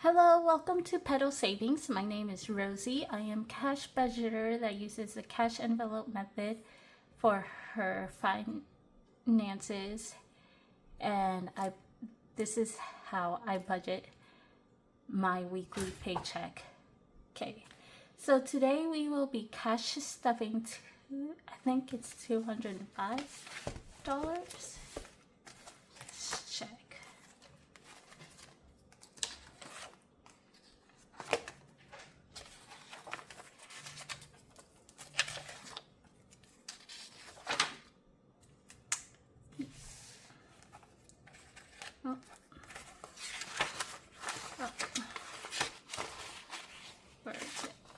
Hello, welcome to Pedal Savings. My name is Rosie. I am cash budgeter that uses the cash envelope method for her finances, and this is how I budget my weekly paycheck. Okay, so today we will be cash stuffing I think it's $205. Let's check.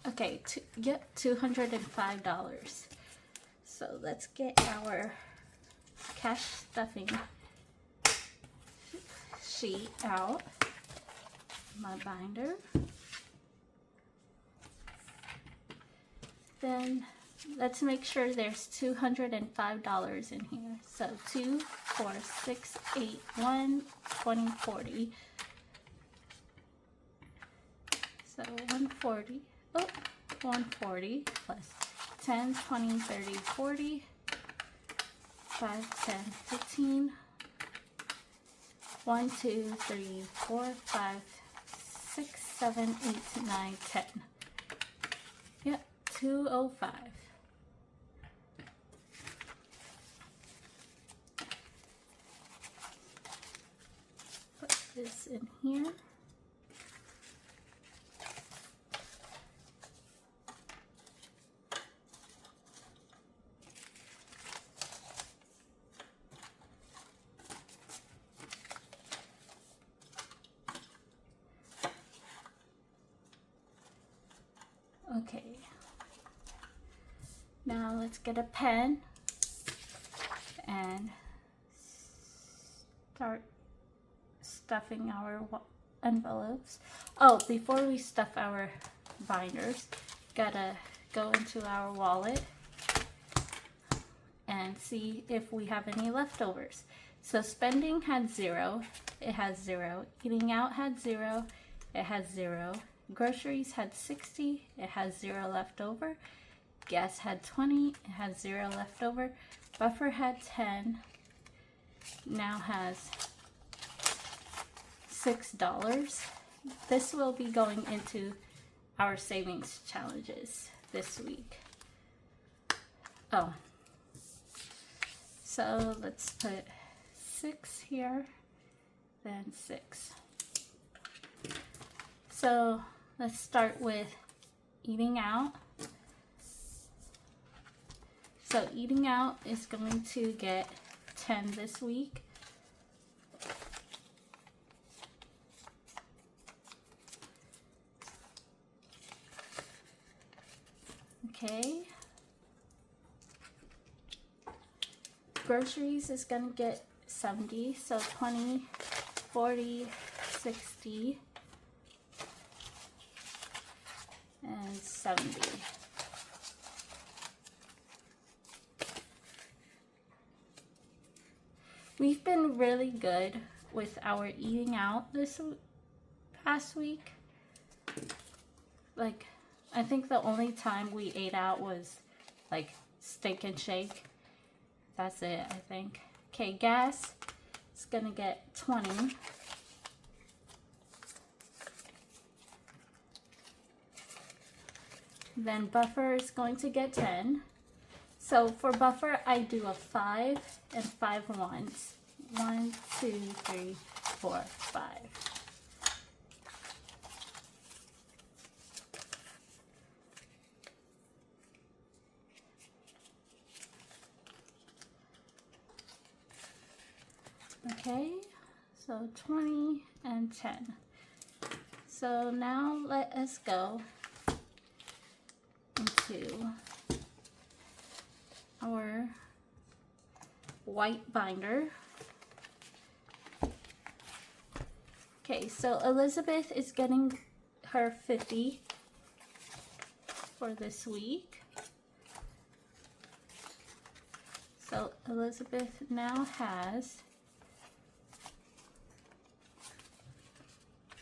Okay, $205. So let's get our cash stuffing sheet out. My binder. Then let's make sure there's $205 in here. So 2, 4, 6, 8, 1, 20, 40. So 140. Oh, 140 plus 10, 20, 30, 40, 5, 10, 15, 1, 2, 3, 4, 5, 6, 7, 8, 9, 10. Yep, 205. Put this in here. Okay, now let's get a pen and start stuffing our envelopes. Oh, before we stuff our binders, gotta go into our wallet and see if we have any leftovers. So spending had 0, it has 0. Eating out had 0, it has 0. Groceries had 60, it has 0 left over. Gas had 20, it has 0 left over. Buffer had 10, now has $6. This will be going into our savings challenges this week. Oh, so let's put 6 here, then 6. So let's start with eating out. So eating out is going to get 10 this week. Okay. Groceries is going to get 70. So 20, 40, 60. And 70. We've been really good with our eating out this past week. Like, I think the only time we ate out was like Steak and Shake. That's it, I think. Okay, gas is gonna get 20. Then buffer is going to get 10. So for buffer, I do a 5 and 5 ones. 1, 2, 3, 4, 5. Okay, so 20 and 10. So now let us go into our white binder. Okay, so Elizabeth is getting her 50 for this week. So Elizabeth now has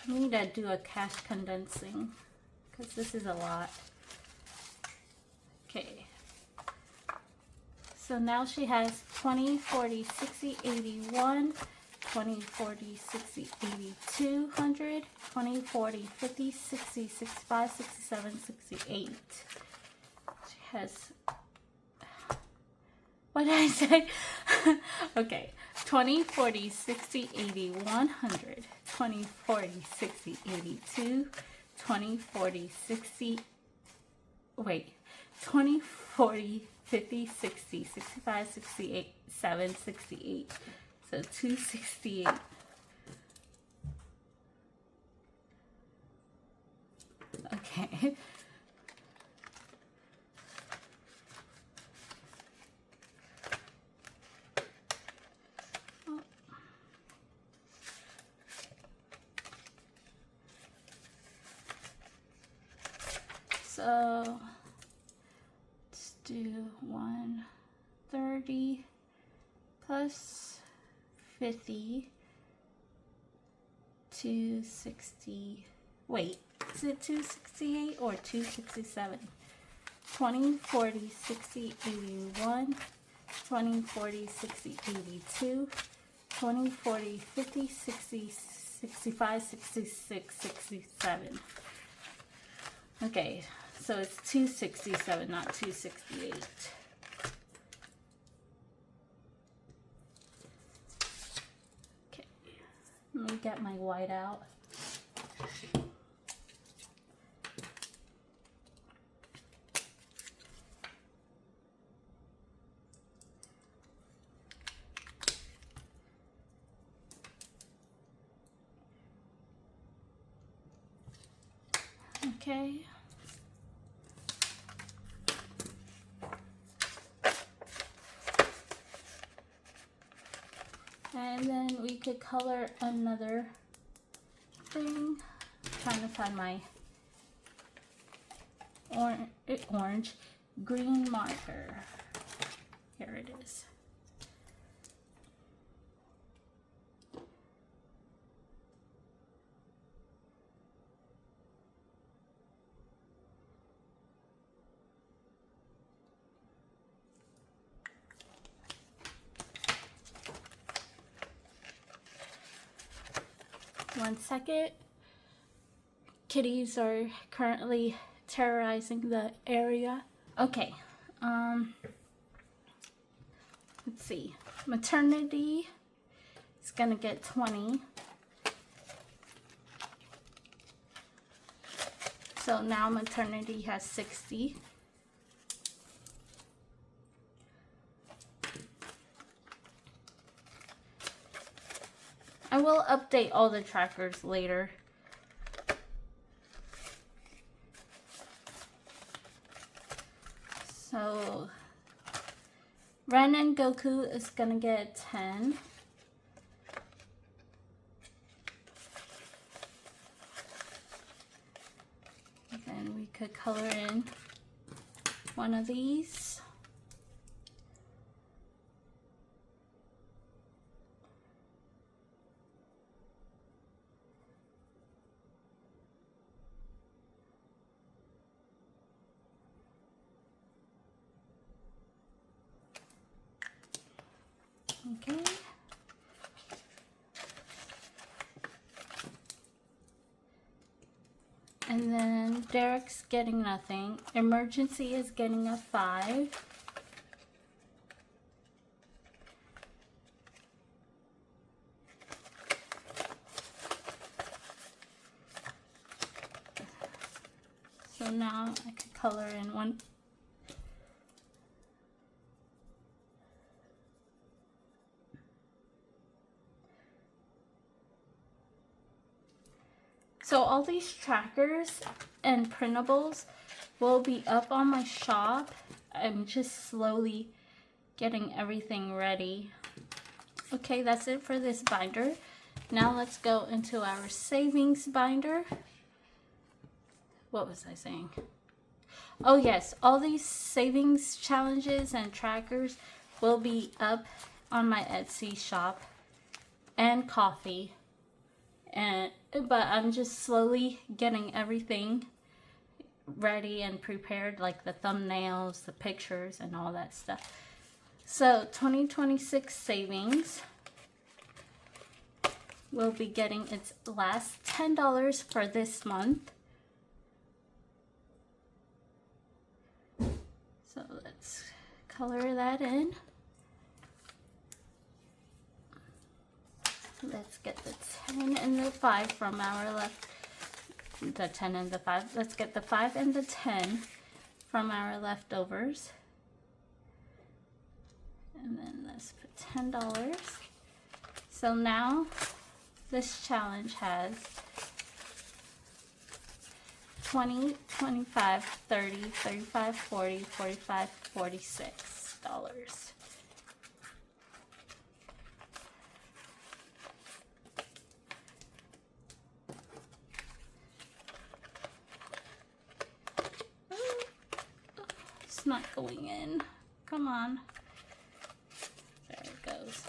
I need to do a cash condensing because this is a lot. Okay. So now she has 20, 40, 60, 81, 20, 40, 60, 80, 200, 20, 40, 50, 60, 65, 67, 68. She has, what did I say? Okay, 20, 40, 60, 80, 100, 20, 40, 60, 82, 20, 40, 60, wait, 20, 40, 50, 60, 65, 68, 7, 68. So 268. Okay. So let's do 130 plus 50, 260, wait, is it 268 or 267? 20, 40, 60, 81, 20, 40, 60, 82, 20, 40, 50, 60, 65, 66, 67. Okay, so it's 267, not 268. Okay, let me get my white out. Okay. And then we could color another thing. I'm trying to find my orange green marker. Here it is. One second. Kitties are currently terrorizing the area. Okay, let's see. Maternity is gonna get 20. So now maternity has 60. I will update all the trackers later. So Ren and Goku is gonna get 10. And then we could color in one of these. Okay. And then Derek's getting nothing. Emergency is getting a 5. So now I could color in one. So all these trackers and printables will be up on my shop. I'm just slowly getting everything ready. Okay, that's it for this binder. Now let's go into our savings binder. What was I saying? Oh yes, all these savings challenges and trackers will be up on my Etsy shop and Coffee. But I'm just slowly getting everything ready and prepared, like the thumbnails, the pictures, and all that stuff. So 2026 savings will be getting its last $10 for this month. So let's color that in. Let's get the 10 and the 5 from our left. The 10 and the 5. Let's get the 5 and the 10 from our leftovers. And then let's put $10. So now this challenge has 20, 25, 30, 35, 40, 45, $46. It's not going in. Come on. There it goes.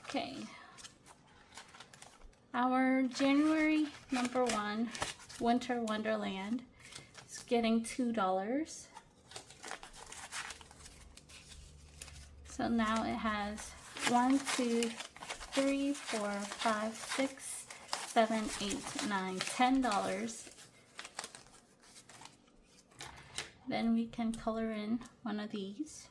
Okay. Our January number 1 Winter Wonderland is getting $2. So now it has 1, 2, 3, 4, 5, 6, 7, 8, 9, $10. Then we can color in one of these.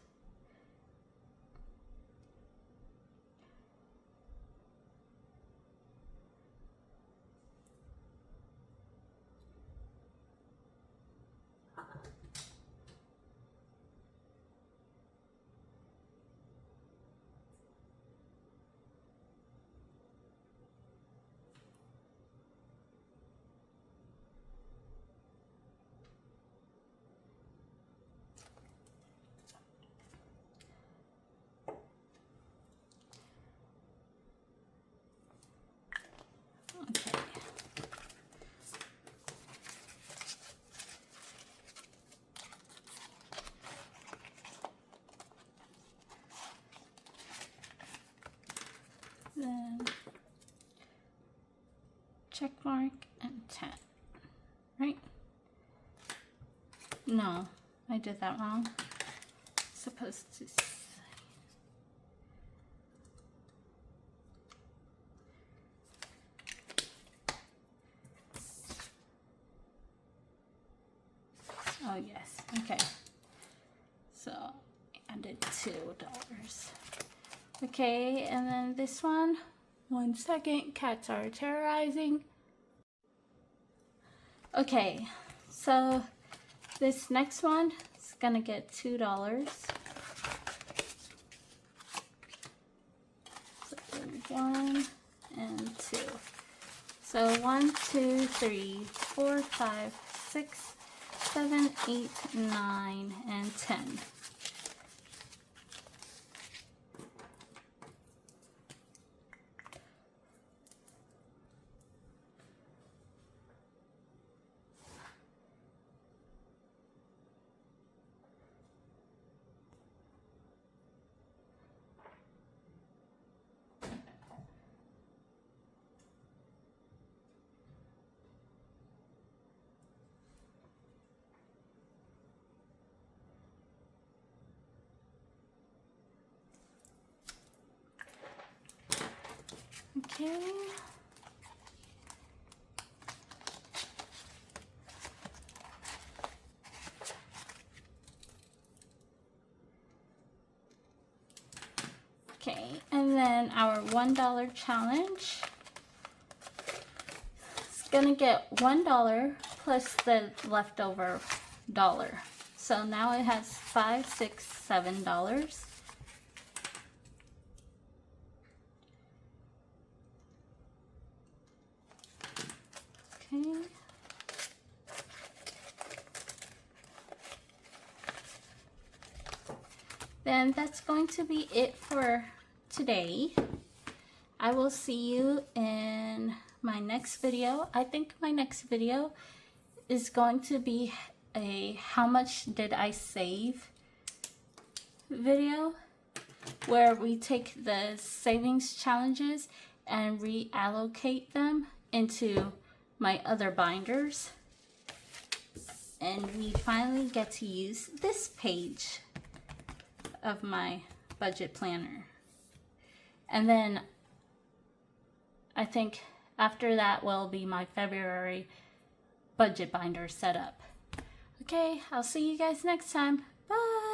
Then check mark and 10, right? No, I did that wrong. Supposed to say. Oh yes, okay. So I did $2. Okay, and then this one, 1 second, cats are terrorizing. Okay, so this next one is gonna get $2. So 1 and 2. So 1, 2, 3, 4, 5, 6, 7, 8, 9, and 10. Okay. Okay, and then our $1 challenge is gonna get $1 plus the leftover dollar. So now it has $5, $6, $7. Okay. Then that's going to be it for today. I will see you in my next video. I think my next video is going to be a how much did I save video, where we take the savings challenges and reallocate them into my other binders. And we finally get to use this page of my budget planner. And then I think after that will be my February budget binder setup. Okay, I'll see you guys next time. Bye.